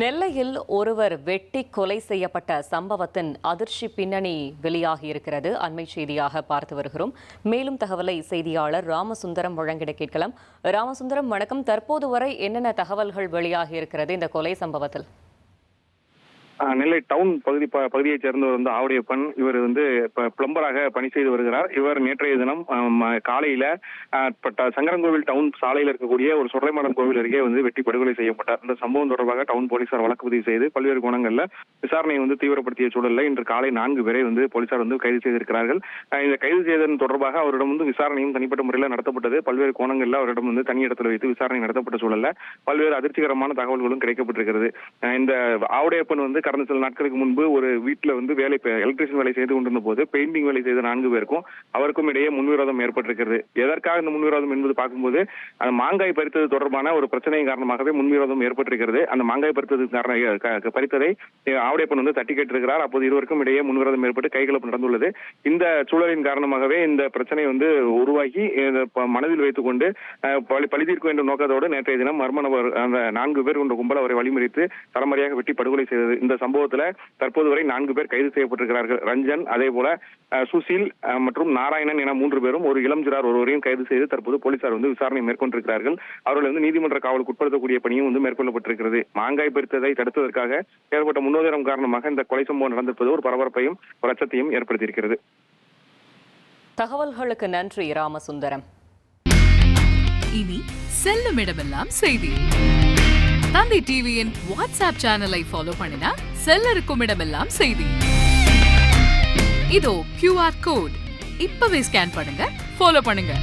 நெல்லையில் ஒருவர் வெட்டி கொலை செய்யப்பட்ட சம்பவத்தின் அதிர்ச்சி பின்னணி வெளியாகியிருக்கிறது. அண்மை செய்தியாக பார்த்து வருகிறோம். மேலும் தகவலை செய்தியாளர் ராமசுந்தரம் வழங்கிட கேட்கலாம். ராமசுந்தரம், வணக்கம். தற்போது வரை என்னென்ன தகவல்கள் வெளியாகியிருக்கிறது இந்த கொலை சம்பவத்தில்? நெல்லை டவுன் பகுதியைச் சேர்ந்தவர் ஆவுடையப்பன். இவர் பிளம்பராக பணி செய்து வருகிறார். இவர் நேற்றைய தினம் காலையில சங்கரன்கோவில் டவுன் சாலையில் இருக்கக்கூடிய ஒரு சுடலைமாடன் கோவில் அருகே வெட்டி படுகொலை செய்யப்பட்டார். இந்த சம்பவம் தொடர்பாக டவுன் போலீசார் வழக்கு பதிவு செய்து பல்வேறு கோணங்கள்ல விசாரணையை தீவிரப்படுத்திய சூழல்ல இன்று காலை 4 பேரை போலீசார் கைது செய்திருக்கிறார்கள். இந்த கைது செய்ததன் தொடர்பாக அவரிடம் விசாரணையும் தனிப்பட்ட முறையில் நடத்தப்பட்டது. பல்வேறு கோணங்கள்ல அவரிடம் தனி இடத்தில் வைத்து விசாரணை நடத்தப்பட்ட சூழல்ல பல்வேறு அதிர்ச்சிகரமான தகவல்களும் கிடைக்கப்பட்டிருக்கிறது. இந்த ஆவுடையப்பன் கடந்த சில நாட்களுக்கு முன்பு ஒரு வீட்டுல வேலை எலக்ட்ரிஷியன் வேலை செய்து கொண்டிருந்த போது பெயிண்டிங் வேலை செய்த 4 பேருக்கும் அவருக்கும் இடையே முன்விரோதம் ஏற்பட்டிருக்கிறது. எதற்காக இந்த முன்விரோதம் என்பது பார்க்கும்போது அந்த மாங்காய் பறித்தது தொடர்பான ஒரு பிரச்சனையின் காரணமாகவே முன்விரோதம் ஏற்பட்டிருக்கிறது. அந்த மாங்காய் பறித்ததை ஆவுடையப்பன் தட்டி கேட்டிருக்கிறார். அப்போது இருவருக்கும் இடையே முன்விரோதம் ஏற்பட்டு கைகலப்பு நடந்துள்ளது. இந்த சூழலின் காரணமாகவே இந்த பிரச்சனை உருவாகி மனதில் வைத்துக் கொண்டு பழி தீர்க்க வேண்டும் நோக்கத்தோடு நேற்றைய தினம் மர்ம நபர் அந்த 4 பேர் கொண்ட கும்பல் அவரை வழிமறித்து தலைமறையாக வெட்டி படுகொலை செய்தது. இந்த சம்பவத்துல தற்போது வரை 4 பேர் கைது செய்யப்பட்டிருக்கிறார்கள். ரஞ்சன், அதே போல சுசில் மற்றும் நாராயணன் என 3 பேரும் ஒரு இளம் சிறார் ஒருவரையும் கைது செய்து தற்போது போலீசார் விசாரணை மேற்கொண்டிருக்கிறார்கள். அவர்கள் நீதிமன்ற காவலுக்கு உட்படுத்தக்கூடிய பணியும் மேற்கொள்ளப்பட்டிருக்கிறது. மாங்காய் பறித்ததை தடுத்ததற்காக ஏற்பட்ட முன்னுதாரணம் காரணமாக இந்த கொலை சம்பவம் நடந்திருப்பது ஒரு பரபரப்பையும் ஒரு அச்சத்தையும் ஏற்படுத்தியிருக்கிறது. தகவல்களுக்கு நன்றி ராமசுந்தரம். இனி செல்லும் இடமெல்லாம் செய்தி. தந்தை டிவியின் வாட்ஸ்அப் சேனலை ஃபாலோ பண்ணினா செல்லருக்கும் இடமெல்லாம் செய்தி. இதோ QR கோட் இப்பவே ஸ்கேன் பண்ணுங்க, ஃபாலோ பண்ணுங்க.